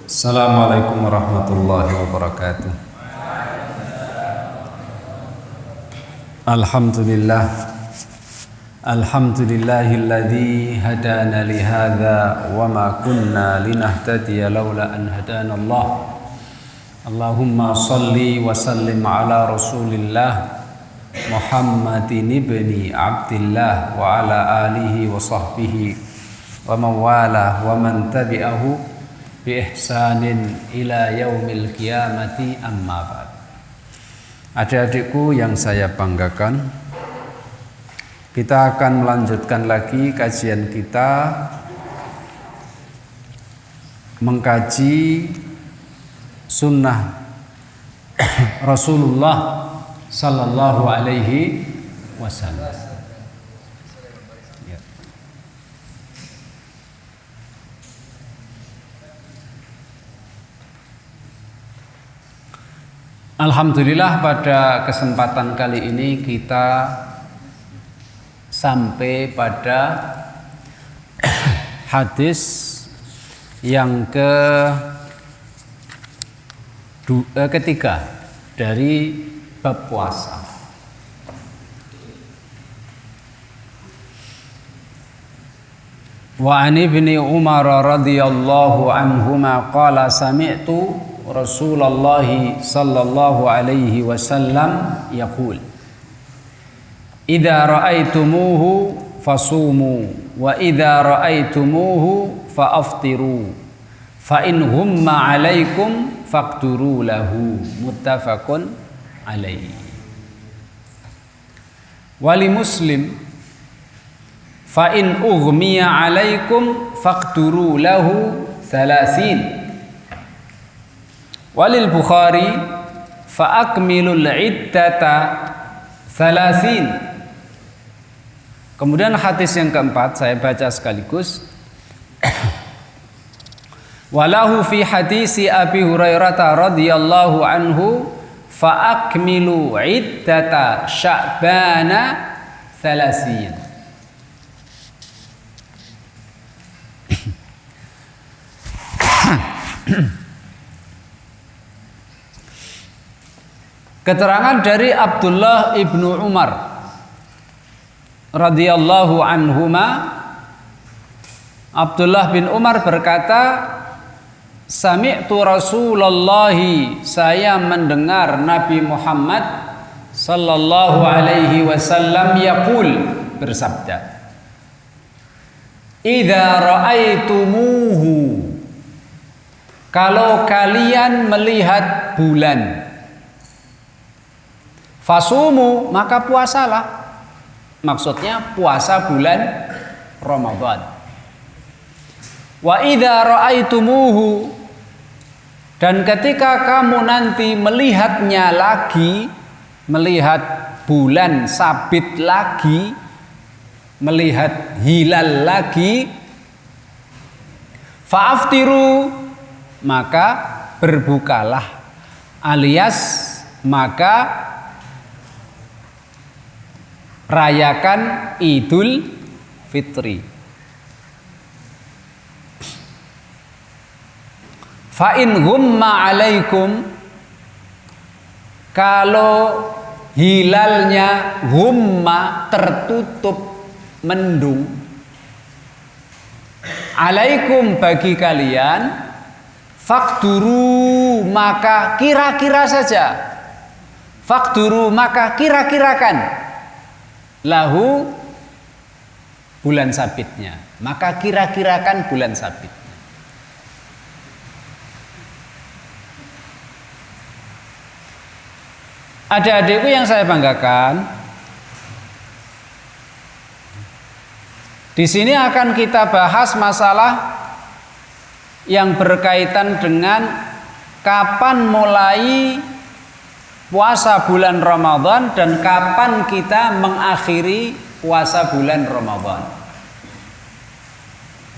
Assalamualaikum warahmatullahi wabarakatuh. Alhamdulillahilladzi hadana li hadza wa ma kunna linahtadiya laula an hadana Allah. Allahumma salli wa sallim ala Rasulillah Muhammadin ibni Abdillah wa ala alihi wa sahbihi wa man wala wa man tabi'ahu bi ihsanin ila yaumil qiyamati, amma ba'd. Adik-adikku yang saya banggakan, kita akan melanjutkan lagi kajian kita mengkaji sunnah Rasulullah sallallahu alaihi wasallam. Alhamdulillah, pada kesempatan kali ini kita sampai pada hadis yang ketiga dari bab puasa. Wa an ibni Umar radhiyallahu anhuma qala sami'tu Rasulullah sallallahu alaihi wasallam yaqul idza ra'aitumuhu fasumu wa idza ra'aitumuhu fa'aftiru fa in humma 'alaikum faqduru lahu, muttafaqun alaihi. Wali Muslim fa in ughmiya 'alaikum faqduru lahu 30. Walil Bukhari fa akmilul iddata 30. Kemudian hadis yang keempat saya baca sekaligus. Walahu fi hadisi Abi Hurairah radhiyallahu anhu fa akmilu iddata Sya'bana 30. Keterangan dari Abdullah ibnu Umar radhiyallahu anhuma, Abdullah bin Umar berkata, sami'tu Rasulullah, saya mendengar Nabi Muhammad sallallahu alaihi wasallam yaqul, bersabda, idza ra'aitumuhu, kalau kalian melihat bulan, fasumu, maka puasalah. Maksudnya puasa bulan Ramadan. Wa idza ra'aitumuhu, dan ketika kamu nanti melihatnya lagi, melihat bulan sabit lagi, melihat hilal lagi, fa'aftiru, maka berbukalah, alias maka rayakan Idul Fitri. Fa in humma 'alaikum, kalau hilalnya humma, tertutup, mendung, 'alaikum, bagi kalian, faqduru, maka kira-kira saja, faqduru, maka kira-kirakan, lahu, bulan sabitnya, maka kira-kirakan bulan sabitnya. Adik-adikku yang saya banggakan, di sini akan kita bahas masalah yang berkaitan dengan kapan mulai puasa bulan Ramadan dan kapan kita mengakhiri puasa bulan Ramadan.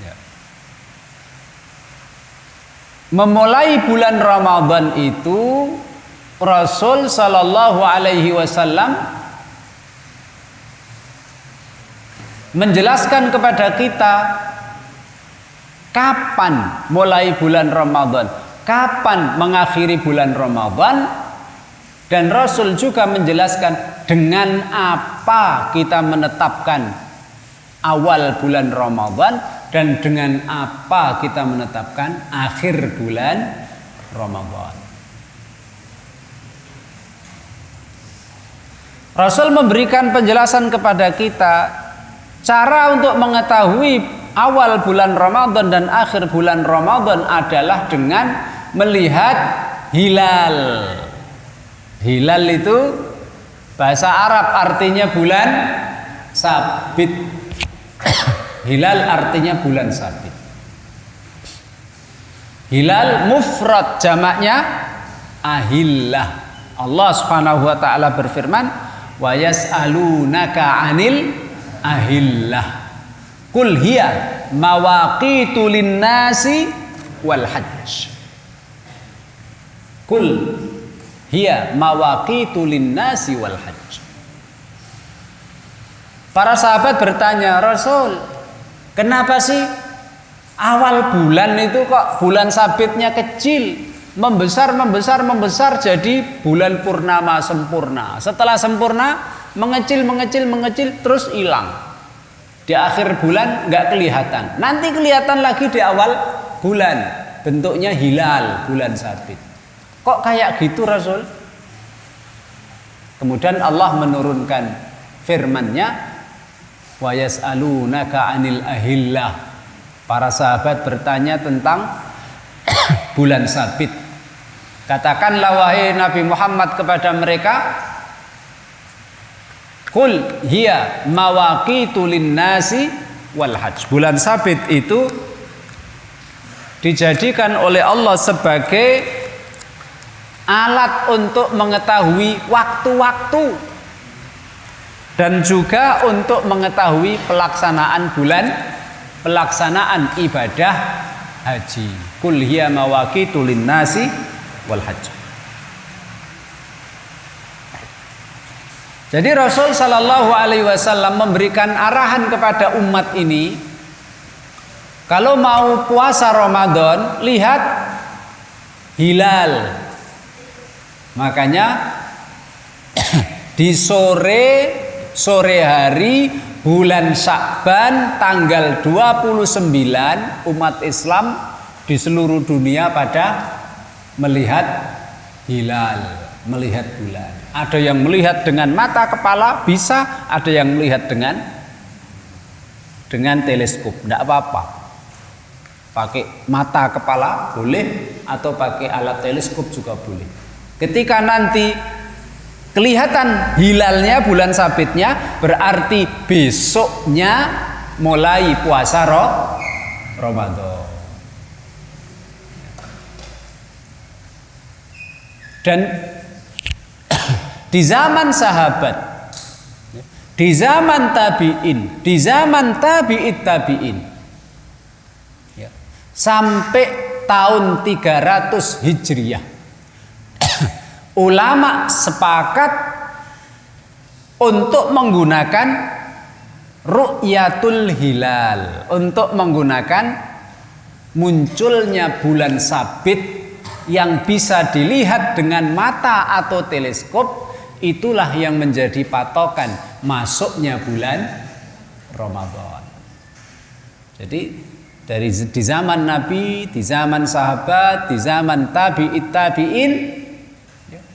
Ya. Memulai bulan Ramadan itu Rasul sallallahu alaihi wasallam menjelaskan kepada kita kapan mulai bulan Ramadan, kapan mengakhiri bulan Ramadan, dan Rasul juga menjelaskan dengan apa kita menetapkan awal bulan Ramadan dan dengan apa kita menetapkan akhir bulan Ramadan. Rasul memberikan penjelasan kepada kita cara untuk mengetahui awal bulan Ramadan dan akhir bulan Ramadan adalah dengan melihat hilal. Hilal itu bahasa Arab artinya bulan sabit. Hilal artinya bulan sabit. Hilal mufrad, jamaknya ahillah. Allah Subhanahu wa taala berfirman, wa yas'alunaka 'anil ahillah. Qul hiya mawaqitu lin-nasi wal hajj. Qul hiya mawaqitu lin-nasi wal hajj. Para sahabat bertanya, Rasul, kenapa sih awal bulan itu kok bulan sabitnya kecil, membesar jadi bulan purnama sempurna. Setelah sempurna mengecil terus hilang. Di akhir bulan nggak kelihatan. Nanti kelihatan lagi di awal bulan. Bentuknya hilal, bulan sabit. Kok kayak gitu Rasul? Kemudian Allah menurunkan firman-Nya, wa yas'alunaka 'anil ahillah. Para sahabat bertanya tentang bulan sabit. Katakanlah wahai Nabi Muhammad kepada mereka, qul hiya mawaqitu lin-nasi wal hajj. Bulan sabit itu dijadikan oleh Allah sebagai alat untuk mengetahui waktu-waktu dan juga untuk mengetahui pelaksanaan ibadah haji. Qul hiya mawaqitu lin-nasi wal hajj. Jadi Rasul sallallahu alaihi wasallam memberikan arahan kepada umat ini, kalau mau puasa Ramadan, lihat hilal. Makanya di sore hari bulan Sya'ban tanggal 29 umat Islam di seluruh dunia pada melihat hilal, melihat bulan. Ada yang melihat dengan mata kepala bisa, ada yang melihat dengan teleskop, tidak apa-apa. Pakai mata kepala boleh atau pakai alat teleskop juga boleh. Ketika nanti kelihatan hilalnya, bulan sabitnya, berarti besoknya mulai puasa Ramadan. Dan di zaman sahabat, di zaman tabi'in, di zaman tabi'it tabi'in, ya, sampai tahun 300 Hijriah, ulama sepakat untuk menggunakan ru'yatul hilal, untuk menggunakan munculnya bulan sabit yang bisa dilihat dengan mata atau teleskop. Itulah yang menjadi patokan masuknya bulan Ramadan. Jadi di zaman Nabi, di zaman sahabat, di zaman tabi'it tabi'in,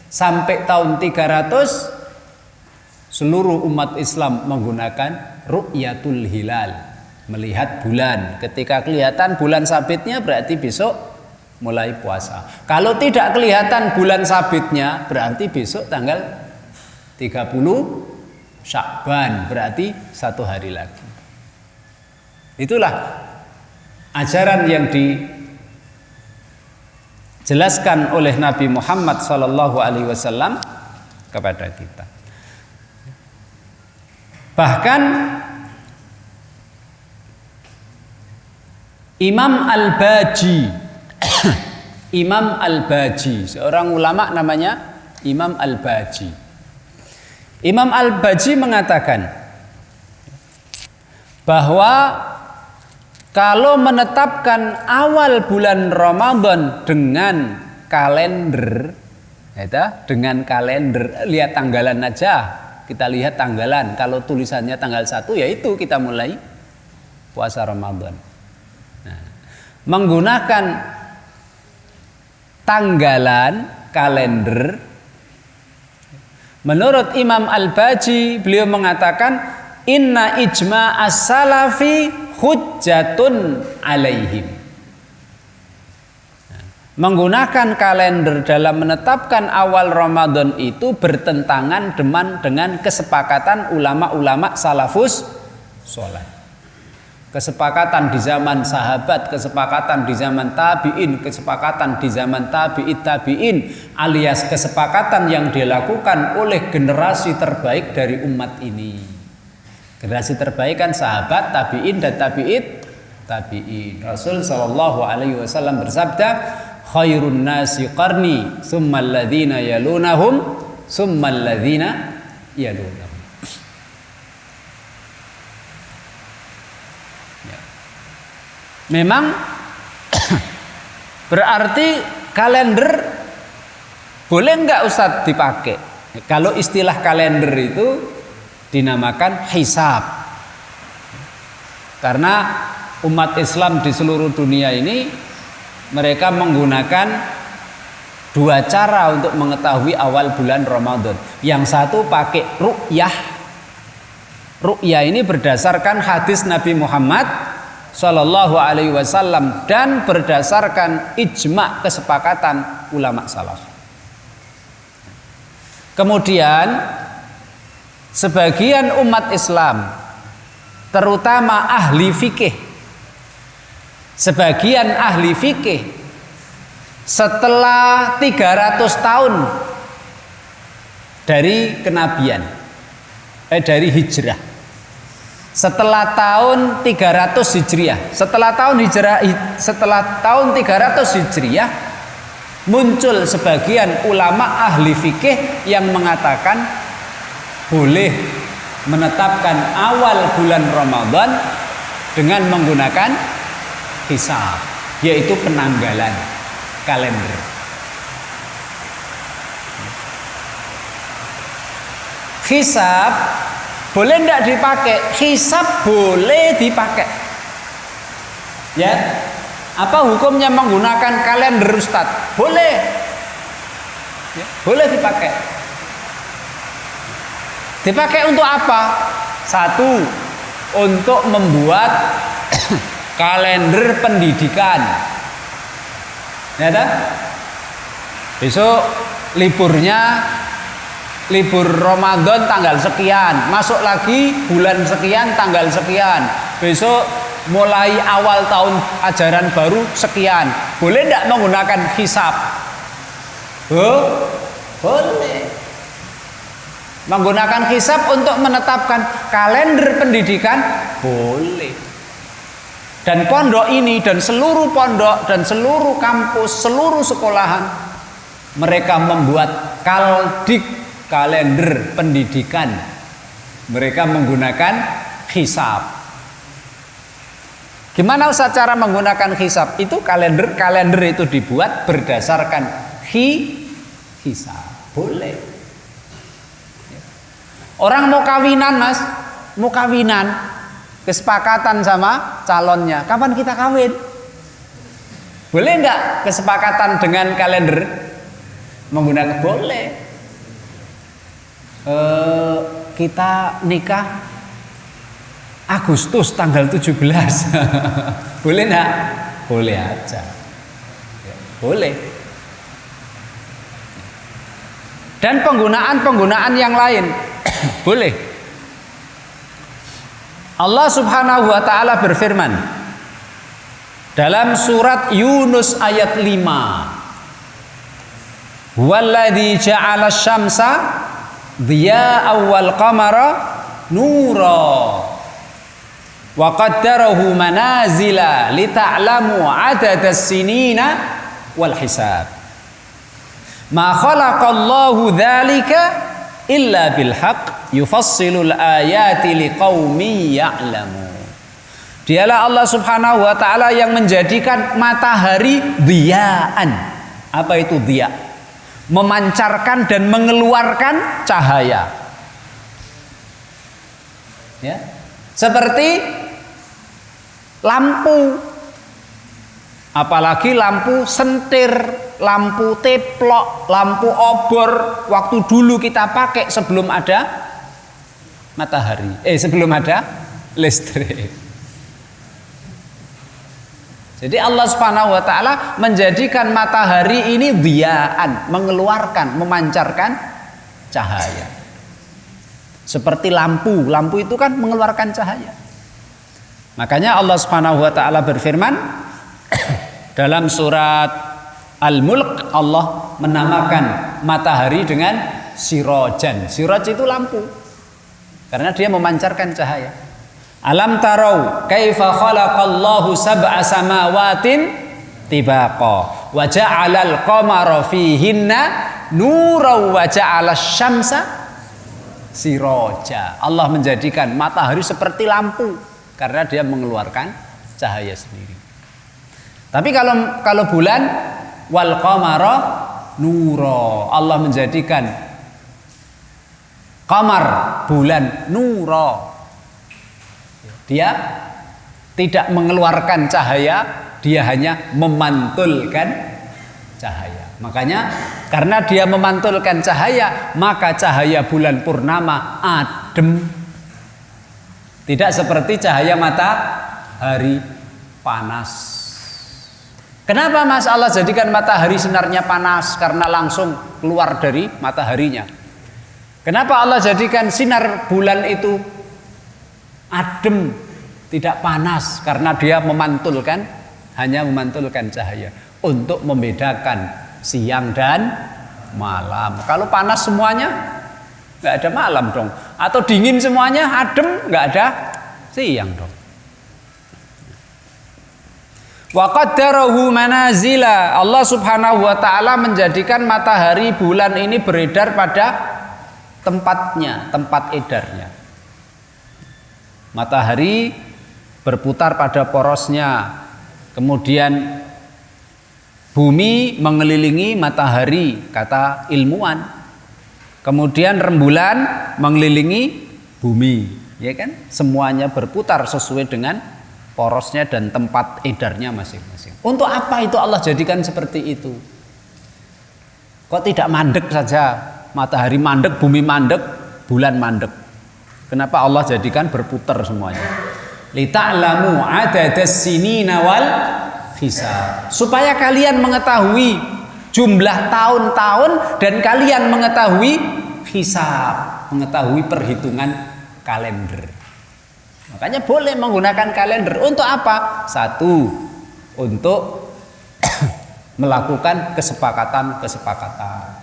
sampai tahun 300 seluruh umat Islam menggunakan ru'yatul hilal, melihat bulan. Ketika kelihatan bulan sabitnya berarti besok mulai puasa. Kalau tidak kelihatan bulan sabitnya berarti besok tanggal 30 Sya'ban, berarti 1 hari lagi. Itulah ajaran yang dijelaskan oleh Nabi Muhammad SAW kepada kita. Bahkan Imam Al-Baji, seorang ulama namanya Imam Al-Baji. Imam Al-Baji mengatakan bahwa kalau menetapkan awal bulan Ramadan dengan kalender, dengan kalender, lihat tanggalan aja, kita lihat tanggalan. Kalau tulisannya tanggal 1, ya itu kita mulai puasa Ramadan. Nah, menggunakan tanggalan kalender, menurut Imam Al-Baji, beliau mengatakan inna ijma as-salafi hujjatun alaihim. Menggunakan kalender dalam menetapkan awal Ramadan itu bertentangan dengan kesepakatan ulama-ulama salafus sholeh. Kesepakatan di zaman sahabat, kesepakatan di zaman tabi'in, kesepakatan di zaman tabi'it tabi'in, alias kesepakatan yang dilakukan oleh generasi terbaik dari umat ini. Generasi terbaik kan sahabat, tabi'in dan tabi'it tabi'in. Rasul sallallahu alaihi wasallam bersabda, khairun nasi qarni, tsummal ladzina yalunahum, tsummal ladzina yalunahum. Ya. Memang berarti kalender boleh enggak Ustadz dipakai? Kalau istilah kalender itu dinamakan hisab, karena umat Islam di seluruh dunia ini mereka menggunakan dua cara untuk mengetahui awal bulan Ramadan. Yang satu pakai ru'yah. Ru'yah ini berdasarkan hadis Nabi Muhammad Sallallahu Alaihi Wasallam dan berdasarkan ijma kesepakatan ulama salaf. Kemudian sebagian umat Islam, terutama ahli fikih, sebagian ahli fikih setelah 300 tahun dari kenabian, dari hijrah, setelah tahun 300 hijriah, setelah tahun 300 hijriah, muncul sebagian ulama ahli fikih yang mengatakan boleh menetapkan awal bulan Ramadan dengan menggunakan hisab, yaitu penanggalan kalender. Hisab boleh tidak dipakai? Hisab boleh dipakai. Ya, apa hukumnya menggunakan kalender Ustadz? Boleh, ya, boleh dipakai. Dipakai untuk apa? Satu, untuk membuat kalender pendidikan. Ya dah? Besok liburnya, libur Ramadan tanggal sekian, masuk lagi bulan sekian tanggal sekian. Besok mulai awal tahun ajaran baru sekian. Boleh tidak menggunakan hisab? Oh, boleh. Menggunakan hisab untuk menetapkan kalender pendidikan boleh. Dan pondok ini dan seluruh pondok dan seluruh kampus, seluruh sekolahan, mereka membuat kaldik, kalender pendidikan. Mereka menggunakan hisab. Gimana Ustaz cara menggunakan hisab? Itu kalender itu dibuat berdasarkan hisab. Boleh. Orang mau kawinan Mas, mau kawinan, kesepakatan sama calonnya, kapan kita kawin? Boleh nggak kesepakatan dengan kalender menggunakan? Boleh. Kita nikah Agustus tanggal 17. Boleh nggak? Boleh aja. Boleh. Dan penggunaan yang lain boleh. Allah Subhanahu wa taala berfirman dalam surat Yunus ayat 5. Walladzi ja'ala asy-syamsa dhiya'an wal qamara nura wa qaddarahu manazila lita'lamu 'adadas sinina wal hisab. Ma khalaqallahu dzalika illa bil haqq yufassilul ayati liqaumin ya'lamun. Dialah Allah Subhanahu wa taala yang menjadikan matahari diyaan. Apa itu diya? Memancarkan dan mengeluarkan cahaya. Ya. Seperti lampu. Apalagi lampu sentir, lampu teplok, lampu obor. Waktu dulu kita pakai sebelum ada matahari. Sebelum ada listrik. Jadi Allah Subhanahu wa taala menjadikan matahari ini diyaan, mengeluarkan, memancarkan cahaya. Seperti lampu. Lampu itu kan mengeluarkan cahaya. Makanya Allah Subhanahu wa taala berfirman dalam surat Al-Mulk, Allah menamakan matahari dengan sirajan. Siraj itu lampu. Karena dia memancarkan cahaya. Alam tarau kaifa khalaqallahu sab'a samawatin tibaqa wa ja'alal qamara fihinna nuran wa ja'alasy syamsa siraja. Allah menjadikan matahari seperti lampu karena dia mengeluarkan cahaya sendiri. Tapi kalau bulan wal qamara nura, Allah menjadikan qamar bulan nura. Dia tidak mengeluarkan cahaya, dia hanya memantulkan cahaya. Makanya karena dia memantulkan cahaya, maka cahaya bulan purnama adem. Tidak seperti cahaya matahari panas. Kenapa Mas Allah jadikan matahari sinarnya panas? Karena langsung keluar dari mataharinya. Kenapa Allah jadikan sinar bulan itu adem, tidak panas? Karena dia memantulkan, hanya memantulkan cahaya untuk membedakan siang dan malam. Kalau panas semuanya, nggak ada malam dong. Atau dingin semuanya, adem, nggak ada siang dong. Wa qaddarahu manazila. Allah Subhanahu wa taala menjadikan matahari bulan ini beredar pada tempatnya, tempat edarnya. Matahari berputar pada porosnya. Kemudian bumi mengelilingi matahari, kata ilmuwan. Kemudian rembulan mengelilingi bumi, ya kan? Semuanya berputar sesuai dengan porosnya dan tempat edarnya masing-masing. Untuk apa itu Allah jadikan seperti itu? Kok tidak mandek saja? Matahari mandek, bumi mandek, bulan mandek. Kenapa Allah jadikan berputar semuanya? Lita'lamu adadas sinina wal hisab. Supaya kalian mengetahui jumlah tahun-tahun dan kalian mengetahui hisab, mengetahui perhitungan kalender. Makanya boleh menggunakan kalender. Untuk apa? Satu, untuk melakukan kesepakatan-kesepakatan.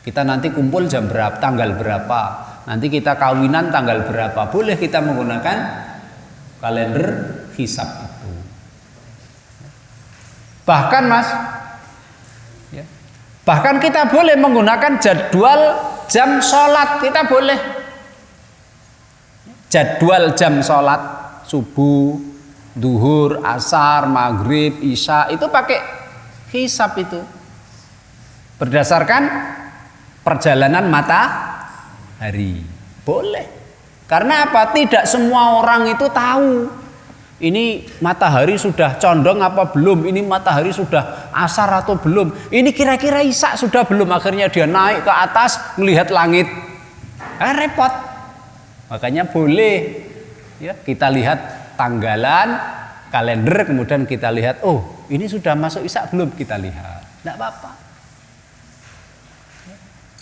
Kita nanti kumpul jam berapa, tanggal berapa, nanti kita kawinan tanggal berapa. Boleh kita menggunakan kalender hisab itu. Bahkan Mas, ya, bahkan kita boleh menggunakan jadwal jam sholat. Kita boleh jadwal jam sholat subuh, duhur, asar, maghrib, isya itu pakai hisab itu berdasarkan perjalanan matahari. Boleh. Karena apa? Tidak semua orang itu tahu ini matahari sudah condong apa belum, ini matahari sudah asar atau belum, ini kira-kira isya sudah belum. Akhirnya dia naik ke atas melihat langit, repot. Makanya boleh ya, kita lihat tanggalan kalender, kemudian kita lihat, oh ini sudah masuk isya belum, kita lihat, tidak apa-apa.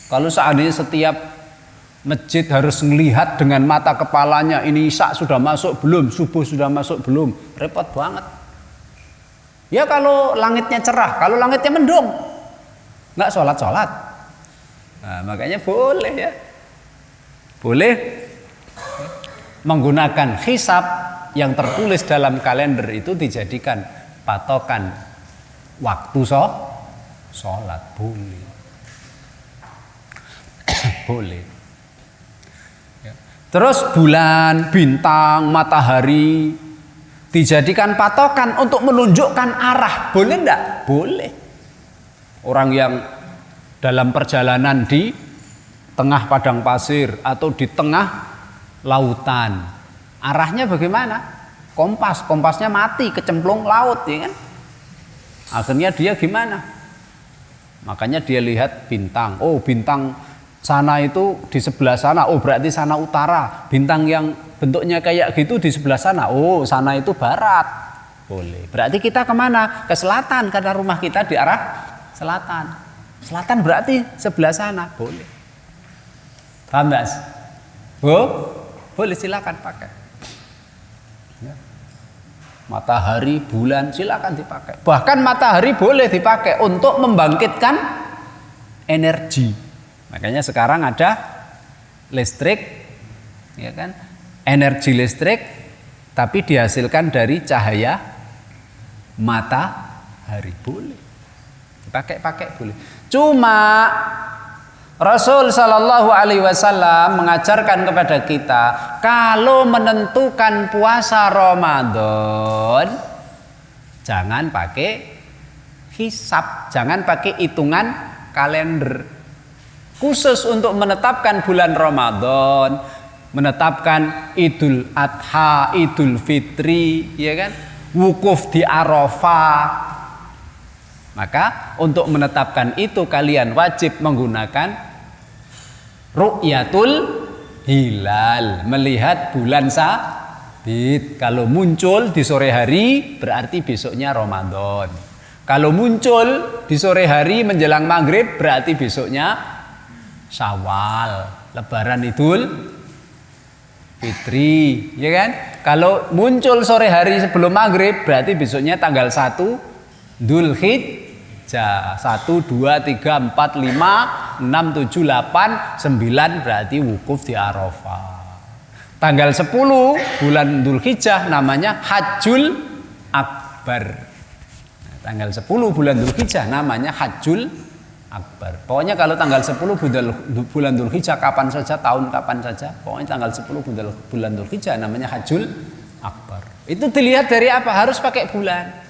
Kalau seandainya setiap masjid harus melihat dengan mata kepalanya, ini isya sudah masuk belum, subuh sudah masuk belum, repot banget. Ya kalau langitnya cerah, kalau langitnya mendung, nggak sholat-sholat. Nah, makanya boleh ya, boleh menggunakan hisab yang tertulis dalam kalender itu dijadikan patokan waktu sholat, boleh. Boleh. Ya. Terus bulan, bintang, matahari dijadikan patokan untuk menunjukkan arah. Boleh enggak? Boleh. Orang yang dalam perjalanan di tengah padang pasir atau di tengah lautan, arahnya bagaimana? Kompasnya mati, kecemplung laut, ya kan? Akhirnya dia gimana? Makanya dia lihat bintang. Oh, bintang sana itu di sebelah sana. Oh, berarti sana utara. Bintang yang bentuknya kayak gitu di sebelah sana. Oh, sana itu barat. Boleh. Berarti kita kemana? Ke selatan, karena rumah kita di arah selatan. Selatan berarti sebelah sana. Boleh. Paham nggak? Boleh, silakan pakai. Ya. Matahari, bulan silakan dipakai. Bahkan matahari boleh dipakai untuk membangkitkan energi. Makanya sekarang ada listrik, ya kan? Energi listrik, tapi dihasilkan dari cahaya matahari. Boleh dipakai boleh. Cuma Rasul Shallallahu Alaihi Wasallam mengajarkan kepada kita, kalau menentukan puasa Ramadan, jangan pakai hisab, jangan pakai hitungan kalender. Khusus untuk menetapkan bulan Ramadan, menetapkan Idul Adha, Idul Fitri, ya kan? Wukuf di Arafah. Maka untuk menetapkan itu kalian wajib menggunakan ru'yatul hilal, melihat bulan sabit. Kalau muncul di sore hari berarti besoknya Ramadan. Kalau muncul di sore hari menjelang maghrib berarti besoknya Syawal, Lebaran Idul Fitri, ya kan? Kalau muncul sore hari sebelum maghrib berarti besoknya tanggal 1 Dzulhijjah. 1, 2, 3, 4, 5, 6, 7, 8, 9 berarti wukuf di Arafah. Tanggal 10 bulan Dzulhijjah namanya Hajjul Akbar. Tanggal 10 bulan Dzulhijjah namanya Hajjul Akbar. Pokoknya kalau tanggal 10 bulan Dzulhijjah kapan saja, tahun kapan saja, pokoknya tanggal 10 bulan Dzulhijjah namanya Hajjul Akbar. Itu dilihat dari apa? Harus pakai bulan.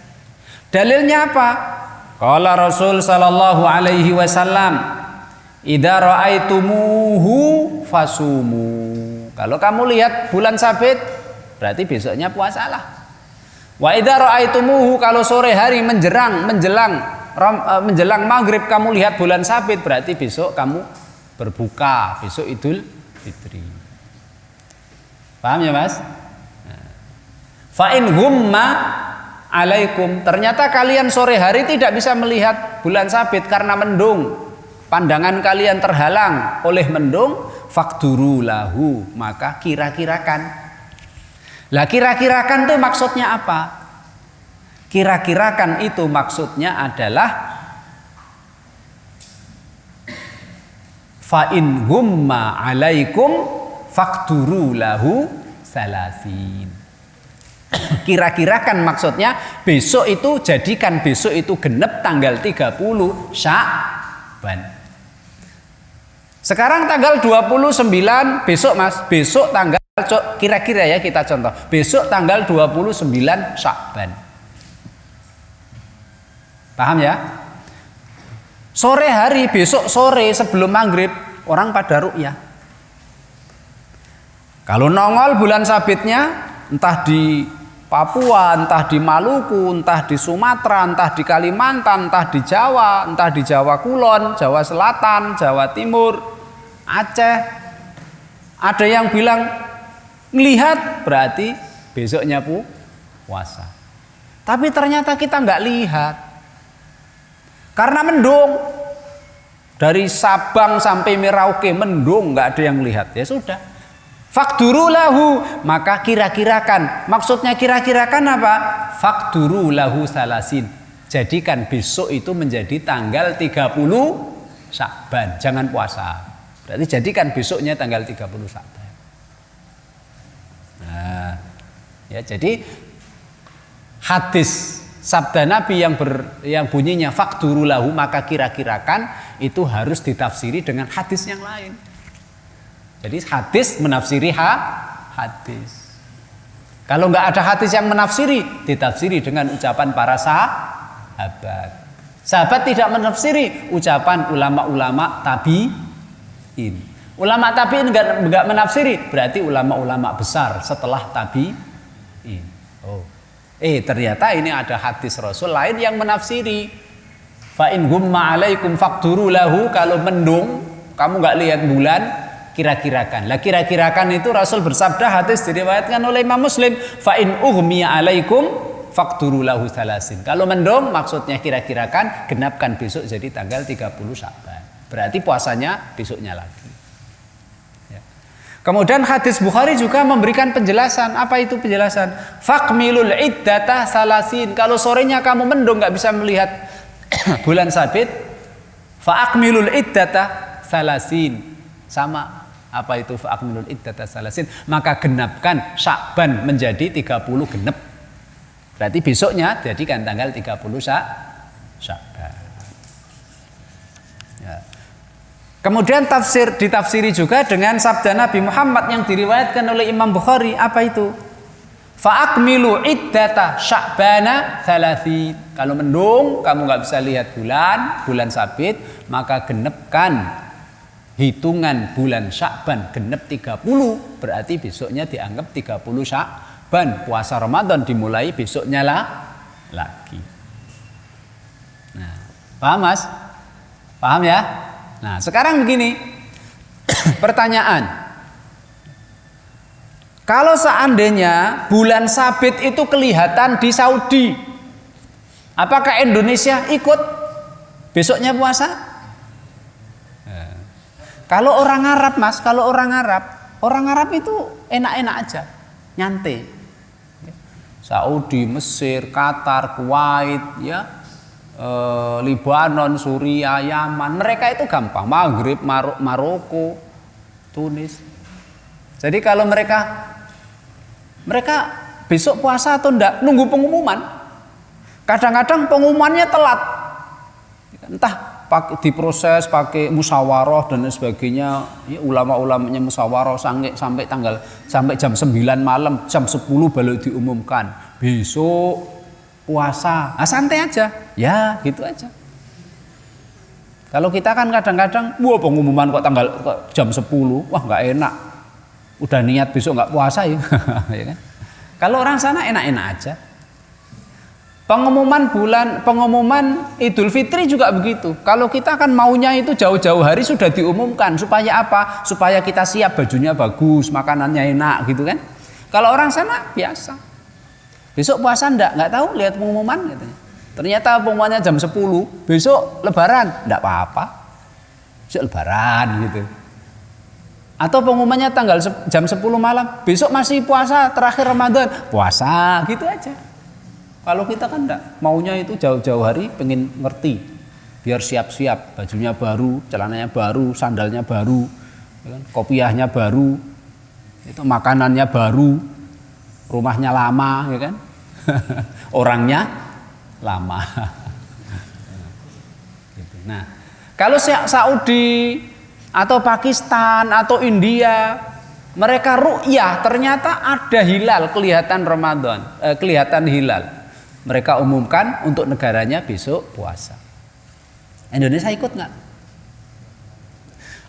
Dalilnya apa? Qala Rasul sallallahu alaihi wasallam, "Idza ra'aitumuhu fasumu." Kalau kamu lihat bulan sabit, berarti besoknya puasalah. Wa idza ra'aitumuhu, kalau sore hari menjelang maghrib kamu lihat bulan sabit, berarti besok kamu berbuka, besok Idul Fitri. Paham ya, Mas? Fa in humma alaikum, ternyata kalian sore hari tidak bisa melihat bulan sabit karena mendung, pandangan kalian terhalang oleh mendung, faqduru lahu, maka kira-kirakan. Lah kira-kirakan itu maksudnya apa? Kira-kirakan itu maksudnya adalah fa in humma alaikum faqduru lahu salasin. Kira-kirakan maksudnya besok itu, jadikan besok itu genep tanggal 30 Sya'ban. Sekarang tanggal 29 besok, Mas. Besok tanggal, kira-kira ya kita contoh. Besok tanggal 29 Sya'ban. Paham ya? Sore hari, besok sore sebelum maghrib orang pada ru'yah. Kalau nongol bulan sabitnya entah di Papua, entah di Maluku, entah di Sumatera, entah di Kalimantan, entah di Jawa, entah di Jawa Kulon, Jawa Selatan, Jawa Timur, Aceh. Ada yang bilang melihat berarti besoknya puasa. Tapi ternyata kita nggak lihat karena mendung. Dari Sabang sampai Merauke mendung, nggak ada yang lihat. Ya sudah. Faqduru lahu, maka kira-kirakan. Maksudnya kira-kirakan apa? Faqduru lahu salasin. Jadikan besok itu menjadi tanggal 30 Sya'ban. Jangan puasa. Berarti jadikan besoknya tanggal 30 Sya'ban. Nah, ya jadi hadis sabda Nabi yang bunyinya faqduru lahu, maka kira-kirakan, itu harus ditafsiri dengan hadis yang lain. Jadi hadis menafsiri hadis. Kalau nggak ada hadis yang menafsiri, ditafsiri dengan ucapan para sahabat. Sahabat tidak menafsiri ucapan ulama-ulama tabi'in. Ulama tabi'in nggak menafsiri, berarti ulama-ulama besar setelah tabi'in. Ternyata ini ada hadis Rasul lain yang menafsiri. Fa in gumma alaikum faqduru lahu, kalau mendung kamu nggak lihat bulan, kira-kirakan. Lah kira-kirakan itu Rasul bersabda, hadis diriwayatkan oleh Imam Muslim, fa in ughmiya alaikum faqduru lahu salasin. Kalau mendung maksudnya kira-kirakan, genapkan besok jadi tanggal 30 Sya'ban. Berarti puasanya besoknya lagi. Ya. Kemudian hadis Bukhari juga memberikan penjelasan. Apa itu penjelasan? Faqmilul iddata salasin. Kalau sorenya kamu mendung nggak bisa melihat bulan sabit, fa'akmilul iddata salasin. Sama. Apa itu fa'akmilul iddata salasin? Maka genapkan Sya'ban menjadi 30 genep. Berarti besoknya jadikan tanggal 30 Sya'ban. Ya. Kemudian ditafsiri juga dengan sabda Nabi Muhammad yang diriwayatkan oleh Imam Bukhari. Apa itu? Fa'akmilu iddata Sya'bana salasin. Kalau mendung kamu nggak bisa lihat bulan sabit, maka genepkan hitungan bulan Sya'ban genep 30, berarti besoknya dianggap 30 Sya'ban. Puasa Ramadan dimulai besoknya lagi. Nah, paham Mas? Paham ya? Nah, sekarang begini. Pertanyaan. Kalau seandainya bulan sabit itu kelihatan di Saudi, apakah Indonesia ikut besoknya puasa? Kalau orang Arab Mas, orang Arab itu enak-enak aja, nyantai. Saudi, Mesir, Qatar, Kuwait, ya, Libanon, Suriah, Yaman, mereka itu gampang. Maghrib, Maroko, Tunis. Jadi kalau mereka besok puasa atau enggak, nunggu pengumuman. Kadang-kadang pengumumannya telat, entah diproses pakai musyawarah dan sebagainya, ya, ulama-ulamanya musyawarah sampai jam 9 malam, jam 10 baru diumumkan besok puasa. Santai aja, ya gitu aja. Kalau kita kan kadang-kadang, pengumuman kok jam 10, wah nggak enak, udah niat besok nggak puasa ya, ya kan? Kalau orang sana enak-enak aja. Pengumuman Idul Fitri juga begitu. Kalau kita kan maunya itu jauh-jauh hari sudah diumumkan. Supaya apa? Supaya kita siap, bajunya bagus, makanannya enak gitu kan. Kalau orang sana biasa. Besok puasa nggak tahu, lihat pengumuman katanya. Ternyata pengumumannya jam 10, besok lebaran, enggak apa-apa. Besok lebaran gitu. Atau pengumumannya jam 10 malam, besok masih puasa terakhir Ramadan, puasa gitu aja. Kalau kita kan enggak, maunya itu jauh-jauh hari pengen ngerti, biar siap-siap, bajunya baru, celananya baru, sandalnya baru, kopiahnya baru, itu makanannya baru, rumahnya lama, ya kan, orangnya lama. Nah, kalau Saudi atau Pakistan atau India, mereka ru'yah, ternyata ada hilal, kelihatan hilal. Mereka umumkan untuk negaranya besok puasa. Indonesia ikut nggak?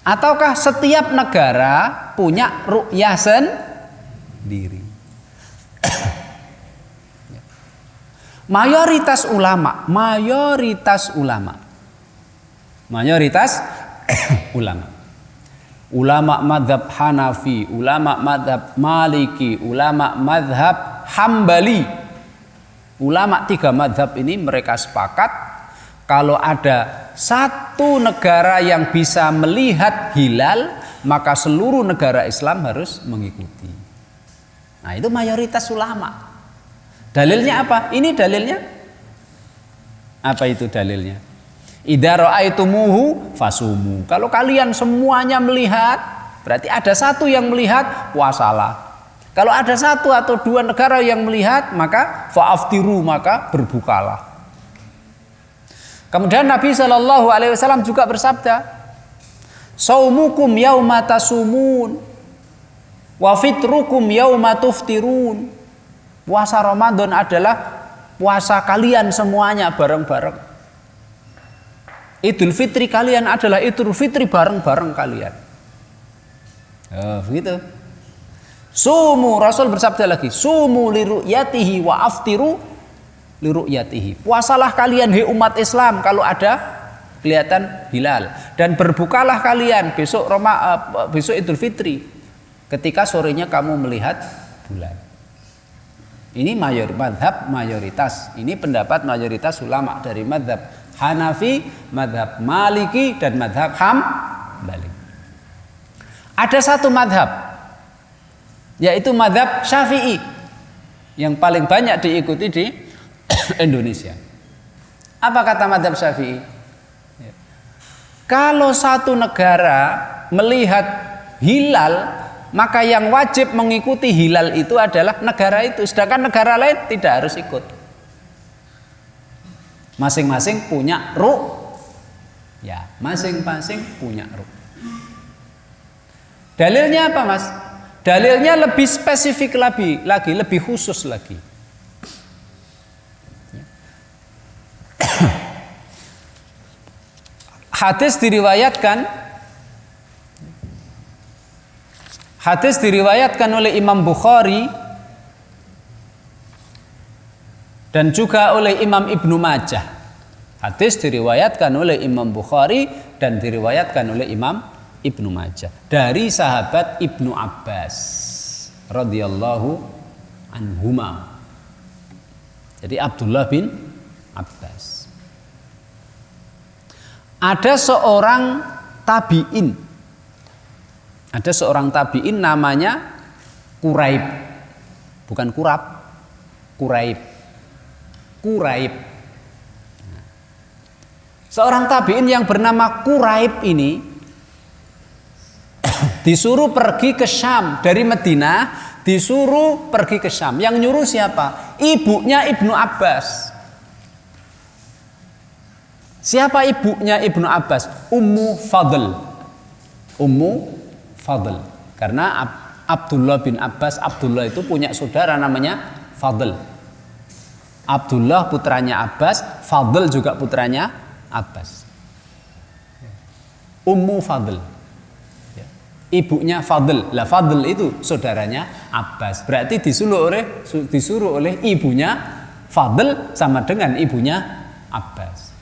Ataukah setiap negara punya ru'yah sendiri? Mayoritas ulama madhab Hanafi, ulama madhab Maliki, ulama madhab Hambali, ulama 3 madhab ini mereka sepakat kalau ada satu negara yang bisa melihat hilal, maka seluruh negara Islam harus mengikuti. Nah, itu mayoritas ulama. Dalilnya apa? Ini dalilnya. Apa itu dalilnya? Idza ra'aitumuhu fasumu. Kalau kalian semuanya melihat, berarti ada satu yang melihat, puasalah. Kalau ada 1 atau 2 negara yang melihat, maka fa'aftiru, maka berbukalah. Kemudian Nabi SAW juga bersabda, Saumukum yauma tasumun wa fitrukum yauma tuftirun. Puasa Ramadan adalah puasa kalian semuanya bareng-bareng. Idul Fitri kalian adalah Idul Fitri bareng-bareng kalian. Begitu. Sumu, Rasul bersabda lagi, sumu liru'yatihi wa aftiru liru'yatihi. Puasalah kalian hai umat Islam kalau ada kelihatan hilal, dan berbukalah kalian besok Idul Fitri ketika sorenya kamu melihat bulan. Ini madhab mayoritas. Ini pendapat mayoritas ulama dari madhab Hanafi, madhab Maliki, dan madhab Hambali. Ada satu madhab, yaitu madhab Syafi'i, yang paling banyak diikuti di Indonesia. Apa kata madhab Syafi'i? Kalau satu negara melihat hilal, maka yang wajib mengikuti hilal itu adalah negara itu, sedangkan negara lain tidak harus ikut. Masing-masing punya ya, masing-masing punya Dalilnya apa, Mas? Dalilnya lebih spesifik lagi, lebih khusus lagi. Hadis diriwayatkan oleh Imam Bukhari dan juga oleh Imam Ibnu Majah. Hadis diriwayatkan oleh Imam Bukhari dan diriwayatkan oleh Imam Ibnu Majah dari sahabat Ibnu Abbas radhiyallahu anhuma. Jadi Abdullah bin Abbas. Ada seorang tabi'in namanya Quraib. Bukan Kurab, Quraib. Seorang tabi'in yang bernama Quraib ini disuruh pergi ke Syam dari Madinah, disuruh pergi ke Syam. Yang nyuruh siapa? Ibunya Ibnu Abbas. Siapa ibunya Ibnu Abbas? Ummu Fadl. Karena Abdullah bin Abbas, Abdullah itu punya saudara namanya Fadl. Abdullah putranya Abbas, Fadl juga putranya Abbas. Ummu Fadl, ibunya Fadl. Lah Fadl itu saudaranya Abbas. Berarti disuruh oleh ibunya Fadl sama dengan ibunya Abbas.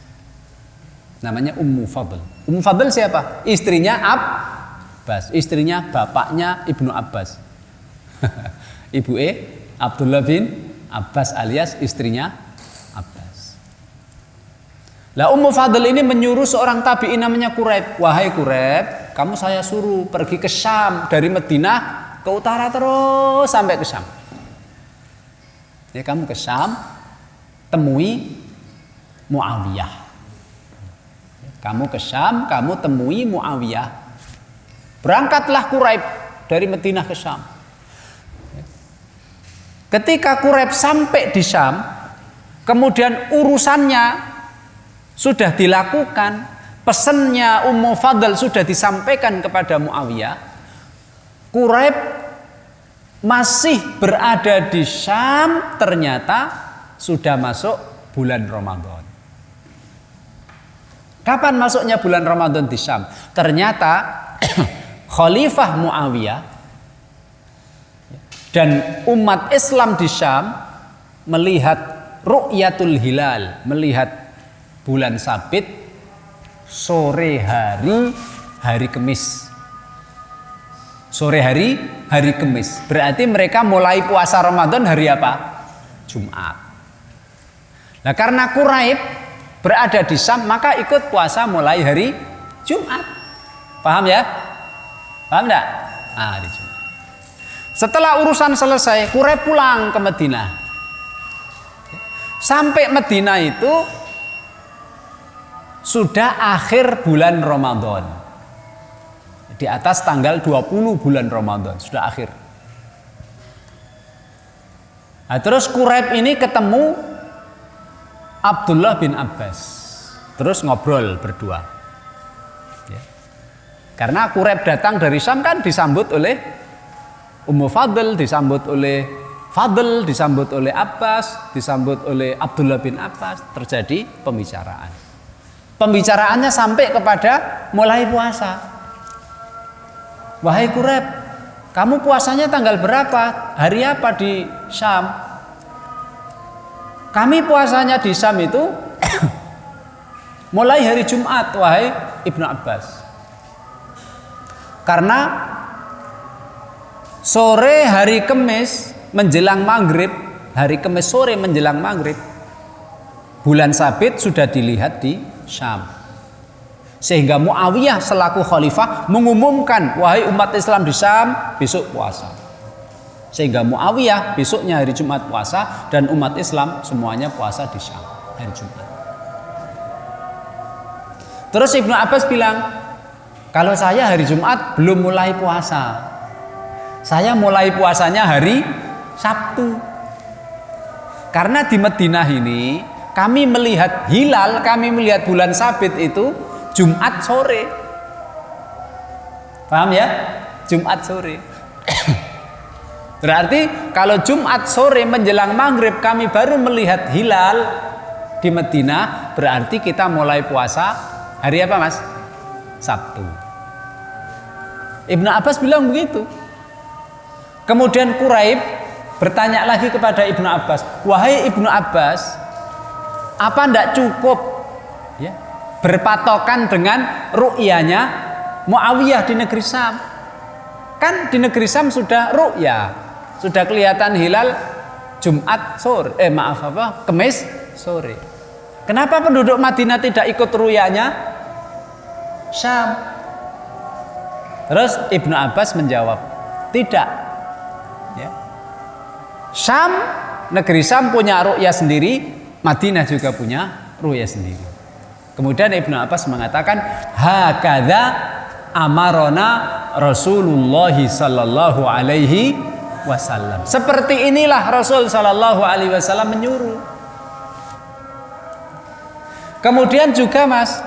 Namanya Ummu Fadl. Ummu Fadl siapa? Istrinya Abbas, istrinya bapaknya Ibnu Abbas. Ibu Abdullah bin Abbas alias istrinya Abbas. Lah Ummu Fadl ini menyuruh seorang tabi'in namanya Quraib. Wahai Quraib, kamu saya suruh pergi ke Syam dari Madinah ke utara terus sampai ke Syam. Ya, kamu ke Syam, temui Muawiyah. Kamu ke Syam, kamu temui Muawiyah. Berangkatlah Quraib dari Madinah ke Syam. Ketika Quraib sampai di Syam, kemudian urusannya sudah dilakukan, pesannya Ummu Fadl sudah disampaikan kepada Muawiyah. Quraib masih berada di Syam, ternyata sudah masuk bulan Ramadan. Kapan masuknya bulan Ramadan di Syam? Ternyata Khalifah Muawiyah dan umat Islam di Syam melihat ru'yatul hilal, melihat bulan sabit sore hari Kamis. Sore hari Kamis. Berarti mereka mulai puasa Ramadan hari apa? Jumat. Nah, karena Quraib berada di Syam, maka ikut puasa mulai hari Jumat. Paham ya? Paham enggak? Hari Jumat. Setelah urusan selesai, Quraib pulang ke Madinah. Sampai Madinah itu sudah akhir bulan Ramadan. Di atas tanggal 20 bulan Ramadan, sudah akhir. Nah, terus Quraib ini ketemu Abdullah bin Abbas, terus ngobrol berdua. Ya. Karena Quraib datang dari Syam kan disambut oleh Ummu Fadl, disambut oleh Fadl, disambut oleh Abbas, disambut oleh Abdullah bin Abbas. Terjadi pembicaraan. Pembicaraannya sampai kepada mulai puasa. Wahai Quraib, kamu puasanya tanggal berapa? Hari apa di Syam? Kami puasanya di Syam itu mulai hari Jumat, wahai Ibnu Abbas. Karena sore hari Kamis menjelang maghrib, hari Kamis sore menjelang maghrib, bulan sabit sudah dilihat di Syam. Sehingga Muawiyah selaku khalifah mengumumkan, wahai umat Islam di Syam, besok puasa. Sehingga Muawiyah besoknya hari Jumat puasa, dan umat Islam semuanya puasa di Syam hari Jumat. Terus Ibnu Abbas bilang, kalau saya hari Jumat belum mulai puasa, saya mulai puasanya hari Sabtu. Karena di Madinah ini kami melihat hilal, kami melihat bulan sabit itu Jumat sore. Paham ya? Jumat sore. Berarti kalau Jumat sore menjelang maghrib kami baru melihat hilal di Madinah, berarti kita mulai puasa hari apa, Mas? Sabtu. Ibnu Abbas bilang begitu. Kemudian Quraib bertanya lagi kepada Ibnu Abbas, wahai Ibnu Abbas, apa ndak cukup ya, berpatokan dengan ru'yanya Muawiyah di negeri Syam? Kan di negeri Syam sudah ru'ya, sudah kelihatan hilal Jumat sore, Kamis sore. Kenapa penduduk Madinah tidak ikut ru'yanya Syam? Terus Ibnu Abbas menjawab, tidak. Ya. Syam, negeri Syam punya ru'ya sendiri, Madinah juga punya ru'ya sendiri. Kemudian Ibnu Abbas mengatakan, hakadza amarona Rasulullah sallallahu alaihi wasallam. Seperti inilah Rasul sallallahu alaihi wasallam menyuruh. Kemudian juga, Mas,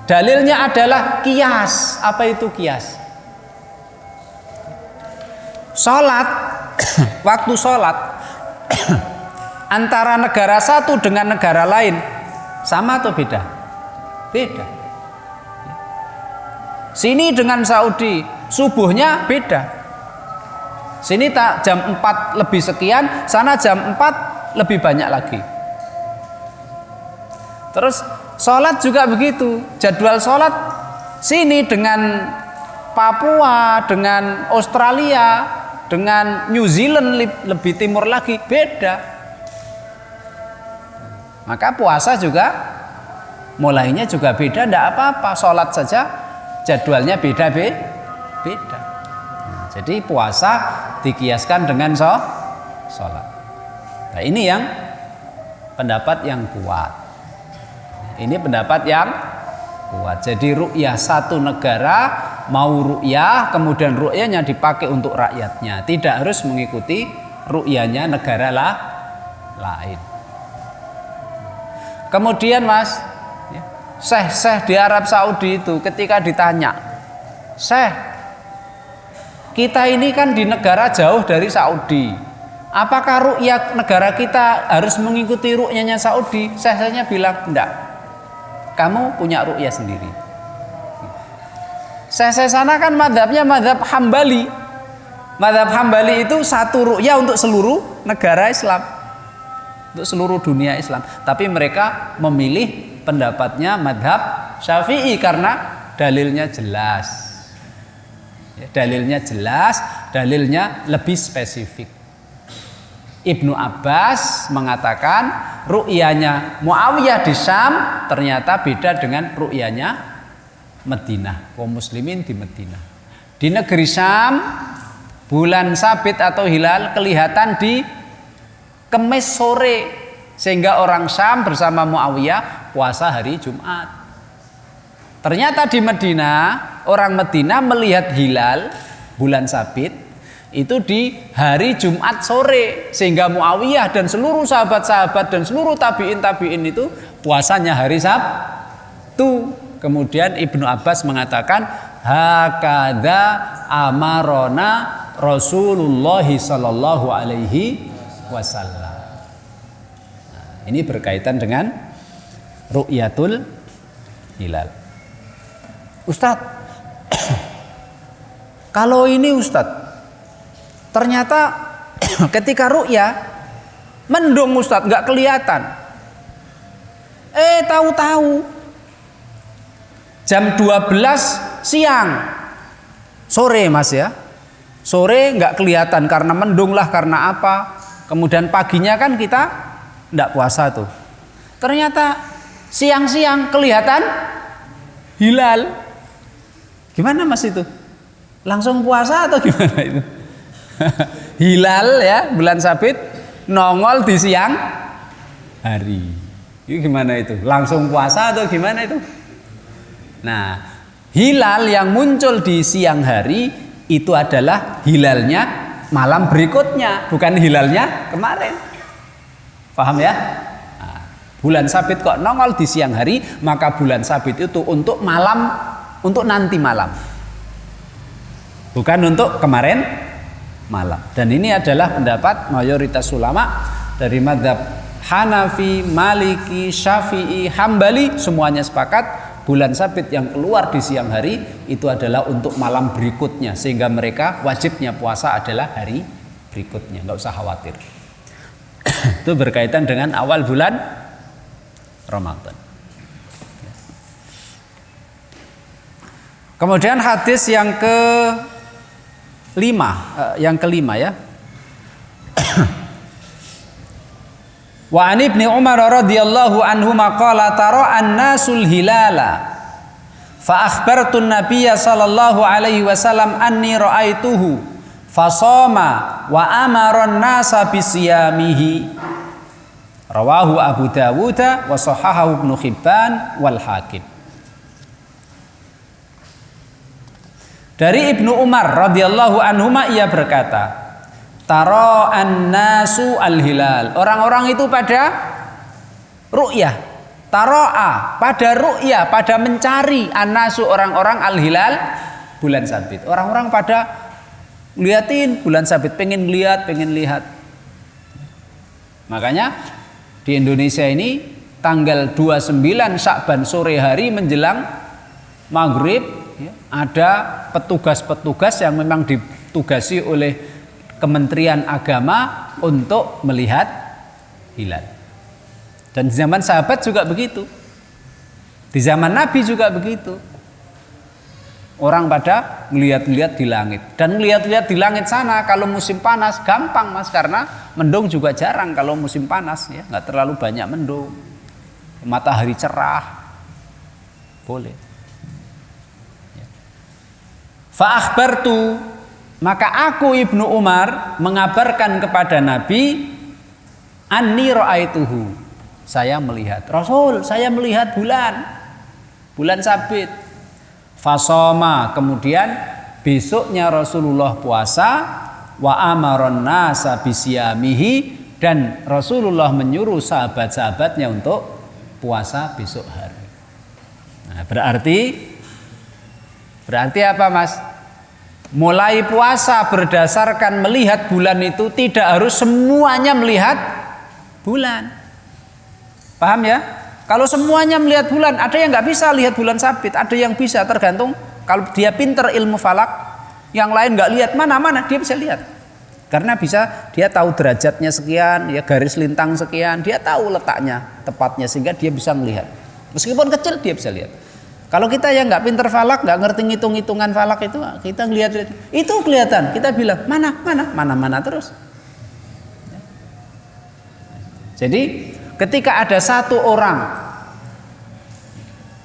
dalilnya adalah qiyas. Apa itu qiyas? Salat, waktu salat antara negara satu dengan negara lain sama atau beda? Beda. Sini dengan Saudi subuhnya beda. Sini tak jam 4 lebih sekian, sana jam 4 lebih banyak lagi. Terus sholat juga begitu. Jadwal sholat sini dengan Papua, dengan Australia, dengan New Zealand lebih timur lagi beda. Maka puasa juga mulainya juga beda, tidak apa-apa. Sholat saja jadwalnya beda. Nah, jadi puasa dikiaskan dengan sholat. Nah, ini yang pendapat yang kuat. Ini pendapat yang kuat. Jadi ru'yah satu negara mau ru'yah, kemudian ru'yahnya dipakai untuk rakyatnya, tidak harus mengikuti ru'yahnya negara lain. Kemudian, Mas, syekh di Arab Saudi itu ketika ditanya, Syekh, kita ini kan di negara jauh dari Saudi, apakah ru'yah negara kita harus mengikuti ru'yahnya Saudi? Syekhnya bilang, enggak, kamu punya ru'yah sendiri. Syekh sana kan madhabnya madhab Hambali. Madhab Hambali itu satu ru'yah untuk seluruh negara Islam, untuk seluruh dunia Islam. Tapi mereka memilih pendapatnya madhab Syafi'i karena dalilnya jelas. Dalilnya jelas, dalilnya lebih spesifik. Ibnu Abbas mengatakan ru'yanya Muawiyah di Syam ternyata beda dengan ru'yanya Madinah, kaum muslimin di Madinah. Di negeri Syam bulan sabit atau hilal kelihatan di Kamis sore, sehingga orang Syam bersama Muawiyah puasa hari Jumat. Ternyata di Madinah, orang Madinah melihat hilal bulan sabit itu di hari Jumat sore, sehingga Muawiyah dan seluruh sahabat-sahabat dan seluruh tabi'in itu puasanya hari Sabtu. Kemudian Ibnu Abbas mengatakan hakadza amarona Rasulullah sallallahu alaihi wasallam. Nah, ini berkaitan dengan ru'yatul hilal. Ustadz, kalau ini Ustadz, ternyata ketika ru'ya mendung Ustadz, nggak kelihatan. Tahu-tahu jam 12 siang, sore Mas ya, sore nggak kelihatan karena mendung lah, karena apa? Kemudian paginya kan kita nggak puasa tuh. Ternyata siang-siang kelihatan hilal. Gimana Mas itu? Langsung puasa atau gimana itu? Hilal ya, bulan sabit nongol di siang hari. Itu gimana itu? Langsung puasa atau gimana itu? Nah, hilal yang muncul di siang hari itu adalah hilalnya malam berikutnya, bukan hilalnya kemarin. Paham ya? Nah, bulan sabit kok nongol di siang hari, maka bulan sabit itu untuk malam, untuk nanti malam, bukan untuk kemarin malam. Dan ini adalah pendapat mayoritas ulama dari mazhab Hanafi, Maliki, Syafi'i, Hambali, semuanya sepakat bulan sabit yang keluar di siang hari itu adalah untuk malam berikutnya, sehingga mereka wajibnya puasa adalah hari berikutnya, nggak usah khawatir. Itu berkaitan dengan awal bulan Ramadan. Kemudian hadis yang kelima ya. Wa an Ibnu Umar radhiyallahu anhu maqala tara an-nasul hilala fa akhbartu an-nabiy sallallahu alaihi wasallam anni ra'aituhu fasama wa amara an-nasa bisiyamihi. Rawahu Abu Dawud wa sahahahu Ibnu Hibban wal Hakim. Dari Ibnu Umar radhiyallahu anhuma ia berkata, taro an-nasu al-hilal. Orang-orang itu pada ru'yah. Taro'a, pada ru'yah, pada mencari an-nasu orang-orang al-hilal bulan sabit. Orang-orang pada liatin bulan sabit, pengen lihat. Makanya di Indonesia ini tanggal 29 Sya'ban sore hari menjelang maghrib ya, ada petugas-petugas yang memang ditugasi oleh Kementerian Agama untuk melihat hilal. Dan di zaman sahabat juga begitu. Di zaman Nabi juga begitu. Orang pada melihat-lihat di langit. Dan melihat-lihat di langit sana kalau musim panas gampang Mas, karena mendung juga jarang kalau musim panas ya, nggak terlalu banyak mendung. Matahari cerah. Boleh. Fa akhbartu, maka aku Ibnu Umar mengabarkan kepada Nabi, anni ra'aituhu, saya melihat Rasul, saya melihat bulan sabit. Fasoma, kemudian besoknya Rasulullah puasa, wa amaron nasa bisiyamihi, dan Rasulullah menyuruh sahabat-sahabatnya untuk puasa besok hari. Nah, berarti apa Mas? Mulai puasa berdasarkan melihat bulan itu tidak harus semuanya melihat bulan. Paham ya? Kalau semuanya melihat bulan, ada yang nggak bisa lihat bulan sabit, ada yang bisa, tergantung. Kalau dia pinter ilmu falak, yang lain nggak lihat, mana dia bisa lihat. Karena bisa, dia tahu derajatnya sekian, ya garis lintang sekian, dia tahu letaknya tepatnya sehingga dia bisa melihat. Meskipun kecil dia bisa lihat. Kalau kita yang nggak pinter falak, nggak ngerti hitungan falak itu, kita ngelihat itu kelihatan, kita bilang mana terus. Jadi ketika ada satu orang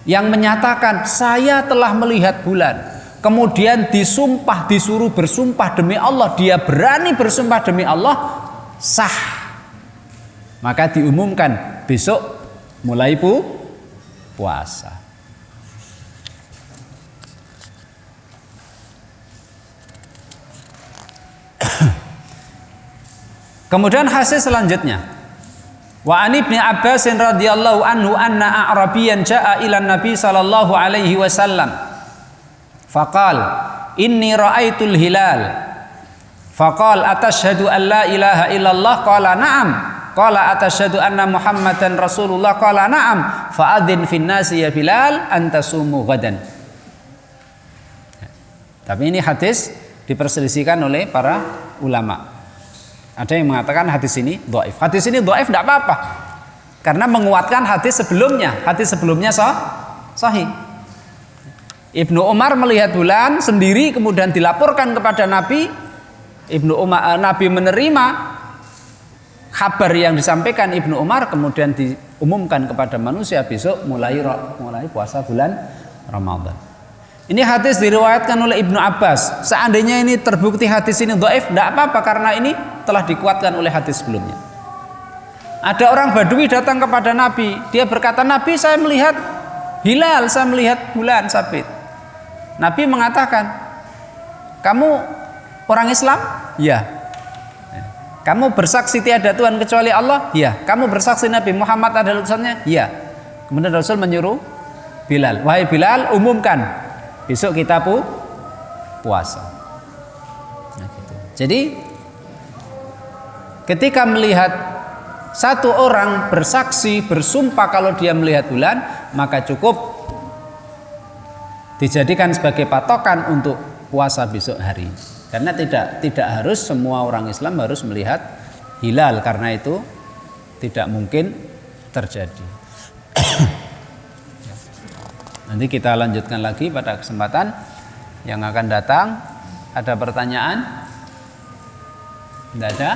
yang menyatakan saya telah melihat bulan, kemudian disuruh bersumpah demi Allah, dia berani bersumpah demi Allah, sah. Maka diumumkan besok mulai puasa. Kemudian hadis selanjutnya, wa an Ibnu Abbas radhiyallahu anhu anna a'rabiyyan jaa'a ila Nabi sallallahu alaihi wasallam Faqal inni ra'aitul hilal. Faqal atashhadu an la ilaha illallah? Qala na'am. Qala atashhadu anna Muhammadan Rasulullah? Qala na'am. Fa'adzin fin nasi ya Bilal antasumu ghadan. Tapi ini hadis diperselisihkan oleh para ulama. Ada yang mengatakan hadis ini dhaif. Hadis ini dhaif tidak apa-apa. Karena menguatkan hadis sebelumnya. Hadis sebelumnya sahih. Ibnu Umar melihat bulan sendiri kemudian dilaporkan kepada Nabi. Nabi menerima kabar yang disampaikan Ibnu Umar, kemudian diumumkan kepada manusia besok mulai puasa bulan Ramadan. Ini hadis diriwayatkan oleh Ibnu Abbas. Seandainya ini terbukti hadis ini dhaif, tidak apa-apa karena ini telah dikuatkan oleh hadis sebelumnya. Ada orang Badui datang kepada Nabi, dia berkata, Nabi, saya melihat hilal, saya melihat bulan sabit. Nabi mengatakan, kamu orang Islam? Ya. Kamu bersaksi tiada Tuhan kecuali Allah? Ya. Kamu bersaksi Nabi Muhammad adalah utusannya? Ya. Kemudian Rasul menyuruh Bilal, wahai Bilal, umumkan besok kita puasa. Nah, gitu. Jadi ketika melihat satu orang bersaksi, bersumpah kalau dia melihat bulan, maka cukup dijadikan sebagai patokan untuk puasa besok hari. Karena tidak harus semua orang Islam harus melihat hilal, karena itu tidak mungkin terjadi. Nanti kita lanjutkan lagi pada kesempatan yang akan datang. Ada pertanyaan? Tidak ada?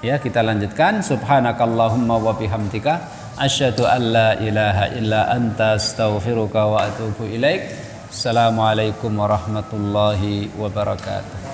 Ya, kita lanjutkan. Subhanakallahumma wa bihamdika asyhadu an la ilaha illa anta astaghfiruka wa atubu ilaik. Assalamualaikum warahmatullahi wabarakatuh.